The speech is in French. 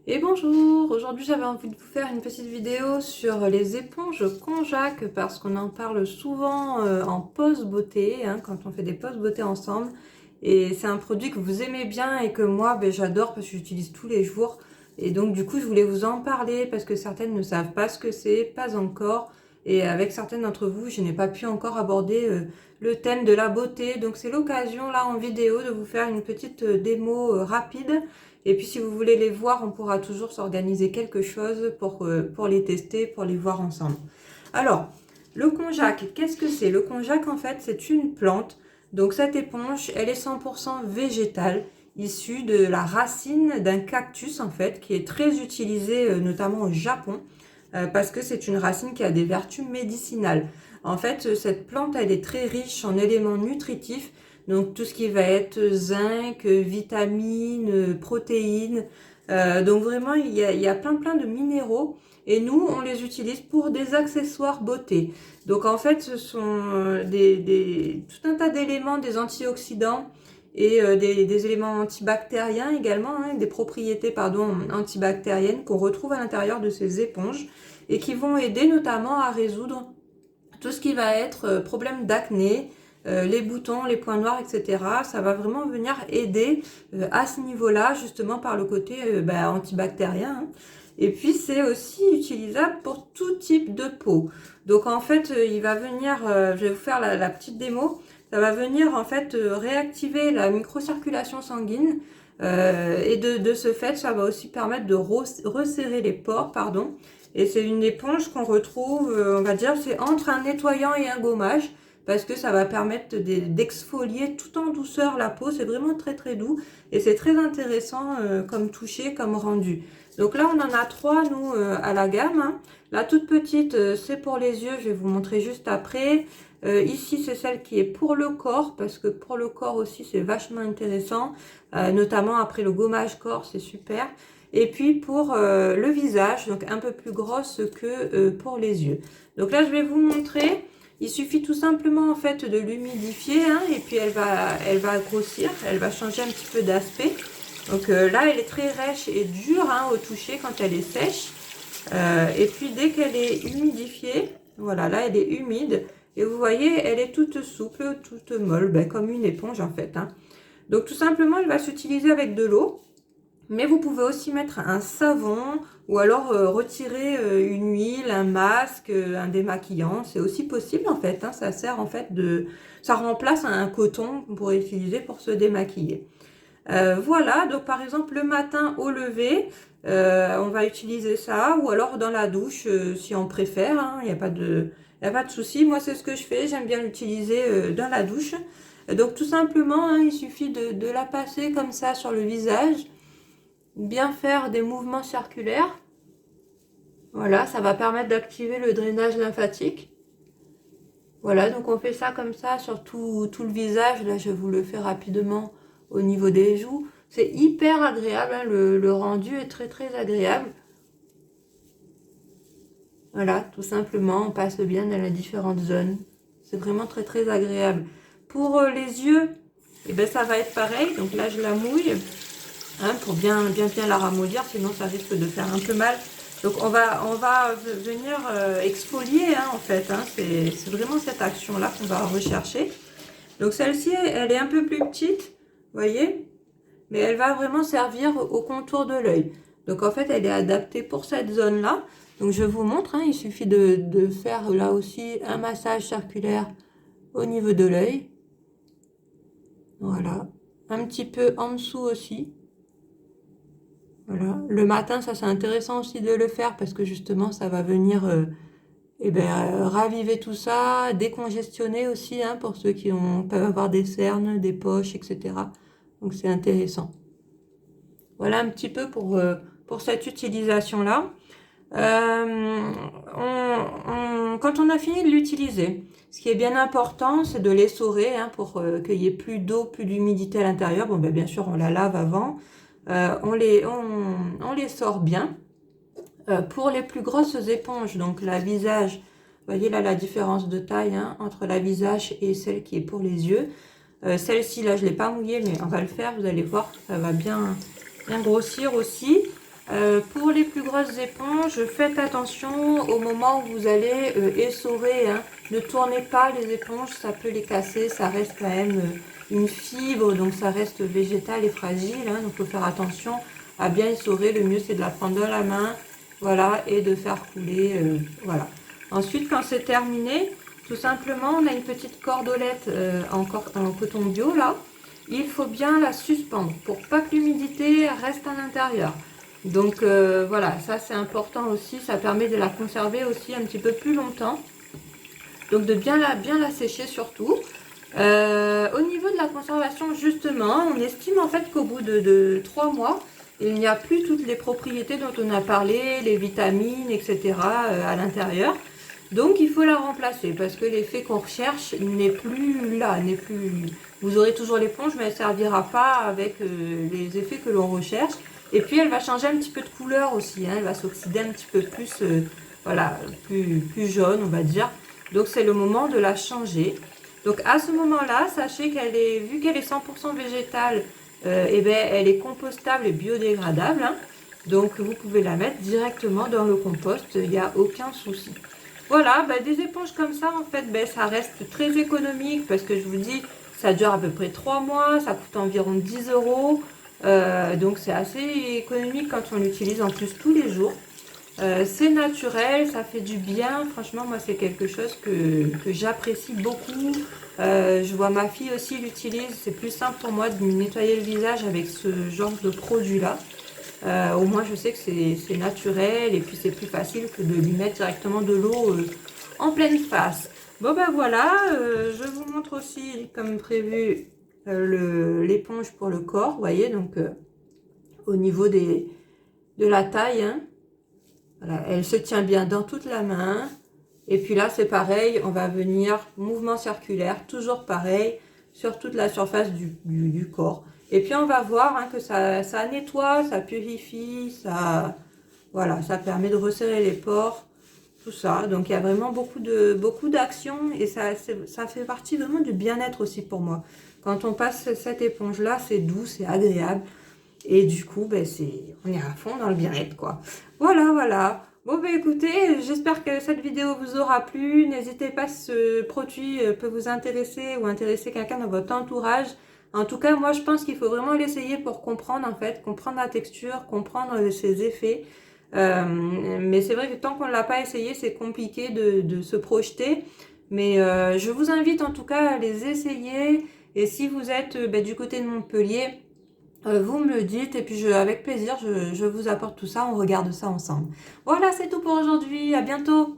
Et bonjour, aujourd'hui j'avais envie de vous faire une petite vidéo sur les éponges Konjac parce qu'on en parle souvent en pose beauté, hein, quand on fait des poses beauté ensemble. Et c'est un produit que vous aimez bien et que moi j'adore parce que j'utilise tous les jours. Et donc du coup je voulais vous en parler parce que certaines ne savent pas ce que c'est, pas encore. Et avec certaines d'entre vous, je n'ai pas pu encore aborder le thème de la beauté. Donc c'est l'occasion là en vidéo de vous faire une petite démo rapide. Et puis si vous voulez les voir, on pourra toujours s'organiser quelque chose pour les tester, pour les voir ensemble. Alors, le konjac, qu'est-ce que c'est? Le konjac, en fait, c'est une plante. Donc cette éponge, elle est 100% végétale, issue de la racine d'un cactus, en fait, qui est très utilisée notamment au Japon, parce que c'est une racine qui a des vertus médicinales. En fait, cette plante, elle est très riche en éléments nutritifs, donc tout ce qui va être zinc, vitamines, protéines. Donc vraiment, il y a plein de minéraux et nous, on les utilise pour des accessoires beauté. Donc en fait, ce sont tout un tas d'éléments, des antioxydants et des éléments antibactériens également, hein, des propriétés antibactériennes qu'on retrouve à l'intérieur de ces éponges et qui vont aider notamment à résoudre tout ce qui va être problème d'acné, les boutons, les points noirs, etc. Ça va vraiment venir aider à ce niveau-là, justement par le côté antibactérien, hein. Et puis c'est aussi utilisable pour tout type de peau. Donc en fait, il va venir, je vais vous faire la petite démo, ça va venir en fait réactiver la microcirculation sanguine. Et de ce fait, ça va aussi permettre de resserrer les pores, pardon. Et c'est une éponge qu'on retrouve, on va dire, c'est entre un nettoyant et un gommage, parce que ça va permettre d'exfolier tout en douceur la peau. C'est vraiment très doux et c'est très intéressant comme toucher, comme rendu. Donc là, on en a trois, nous, à la gamme, hein. La toute petite, c'est pour les yeux, je vais vous montrer juste après. Ici, c'est celle qui est pour le corps, parce que pour le corps aussi, c'est vachement intéressant, notamment après le gommage corps, c'est super. Et puis pour le visage, donc un peu plus grosse que pour les yeux. Donc là, je vais vous montrer. Il suffit tout simplement en fait de l'humidifier, hein, et puis elle va grossir, elle va changer un petit peu d'aspect. Donc là, elle est très rêche et dure, hein, au toucher quand elle est sèche. Et puis dès qu'elle est humidifiée, voilà, là elle est humide. Et vous voyez, elle est toute souple, toute molle, comme une éponge en fait, hein. Donc tout simplement, elle va s'utiliser avec de l'eau. Mais vous pouvez aussi mettre un savon ou alors retirer une huile, un masque, un démaquillant. C'est aussi possible en fait, hein. Ça sert en fait ça remplace un coton qu'on pourrait utiliser pour se démaquiller. Voilà, donc par exemple le matin au lever, on va utiliser ça ou alors dans la douche si on préfère, hein. Il n'y a pas de souci. Moi c'est ce que je fais, j'aime bien l'utiliser dans la douche. Donc tout simplement, hein, il suffit de la passer comme ça sur le visage. Bien faire des mouvements circulaires. Voilà, ça va permettre d'activer le drainage lymphatique. Voilà, donc on fait ça comme ça sur tout le visage. Là, je vous le fais rapidement au niveau des joues. C'est hyper agréable, hein, le rendu est très agréable. Voilà, tout simplement, on passe bien dans les différentes zones. C'est vraiment très agréable. Pour les yeux, eh ben, ça va être pareil. Donc là, je la mouille. Hein, pour bien la ramollir, sinon ça risque de faire un peu mal. Donc on va venir exfolier, hein, en fait, hein. C'est vraiment cette action-là qu'on va rechercher. Donc celle-ci, elle est un peu plus petite, vous voyez, mais elle va vraiment servir au contour de l'œil. Donc en fait, elle est adaptée pour cette zone-là. Donc je vous montre, hein, il suffit de faire là aussi un massage circulaire au niveau de l'œil. Voilà, un petit peu en dessous aussi. Voilà. Le matin, ça c'est intéressant aussi de le faire parce que justement ça va venir raviver tout ça, décongestionner aussi, hein, pour ceux qui peuvent avoir des cernes, des poches, etc. Donc c'est intéressant. Voilà un petit peu pour cette utilisation-là. Quand on a fini de l'utiliser, ce qui est bien important, c'est de l'essorer, hein, pour qu'il n'y ait plus d'eau, plus d'humidité à l'intérieur. Bon, bien sûr, on la lave avant. On les sort bien. Pour les plus grosses éponges, donc la visage, vous voyez là la différence de taille, hein, entre la visage et celle qui est pour les yeux. Celle-ci, là, je ne l'ai pas mouillée, mais on va le faire, vous allez voir, ça va bien grossir aussi. Pour les plus grosses éponges, faites attention au moment où vous allez essorer, hein. Ne tournez pas les éponges, ça peut les casser, ça reste quand même une fibre, donc ça reste végétal et fragile, hein, donc il faut faire attention à bien essorer. Le mieux c'est de la prendre dans la main, voilà, et de faire couler, voilà. Ensuite, quand c'est terminé, tout simplement, on a une petite cordelette en coton bio là. Il faut bien la suspendre pour pas que l'humidité reste à l'intérieur. Donc voilà, ça c'est important aussi, ça permet de la conserver aussi un petit peu plus longtemps. Donc de bien la sécher surtout. Au niveau de la conservation, justement, on estime en fait qu'au bout de 3 mois, il n'y a plus toutes les propriétés dont on a parlé, les vitamines, etc. À l'intérieur. Donc il faut la remplacer parce que l'effet qu'on recherche n'est plus là, n'est plus. Vous aurez toujours l'éponge, mais elle ne servira pas avec les effets que l'on recherche. Et puis elle va changer un petit peu de couleur aussi, hein. Elle va s'oxyder un petit peu plus, voilà, plus jaune, on va dire. Donc c'est le moment de la changer. Donc à ce moment-là, sachez qu'elle est, vu qu'elle est 100% végétale, eh ben, elle est compostable et biodégradable, hein. Donc vous pouvez la mettre directement dans le compost, il n'y a aucun souci. Voilà, bah, des éponges comme ça, en fait, ben, ça reste très économique parce que je vous dis, ça dure à peu près 3 mois, ça coûte environ 10 euros. Donc c'est assez économique quand on l'utilise en plus tous les jours. C'est naturel, ça fait du bien. Franchement, moi, c'est quelque chose que j'apprécie beaucoup. Je vois ma fille aussi l'utilise. C'est plus simple pour moi de me nettoyer le visage avec ce genre de produit-là. Au moins, je sais que c'est naturel et puis c'est plus facile que de lui mettre directement de l'eau en pleine face. Bon, ben voilà, je vous montre aussi, comme prévu, l'éponge pour le corps. Vous voyez, donc au niveau de la taille, hein. Voilà, elle se tient bien dans toute la main. Et puis là, c'est pareil, on va venir mouvement circulaire, toujours pareil, sur toute la surface du corps. Et puis on va voir, hein, que ça nettoie, ça purifie, voilà, ça permet de resserrer les pores, tout ça. Donc il y a vraiment beaucoup d'actions et ça fait partie vraiment du bien-être aussi pour moi. Quand on passe cette éponge-là, c'est doux, c'est agréable. Et du coup, ben, on est à fond dans le bien-être, quoi. Voilà, voilà. Bon, ben écoutez, j'espère que cette vidéo vous aura plu. N'hésitez pas si ce produit peut vous intéresser ou intéresser quelqu'un dans votre entourage. En tout cas, moi, je pense qu'il faut vraiment l'essayer pour comprendre, en fait, comprendre la texture, comprendre ses effets. Mais c'est vrai que tant qu'on ne l'a pas essayé, c'est compliqué de se projeter. Mais je vous invite en tout cas à les essayer. Et si vous êtes ben, du côté de Montpellier, vous me le dites et puis avec plaisir, je vous apporte tout ça, on regarde ça ensemble. Voilà, c'est tout pour aujourd'hui, à bientôt!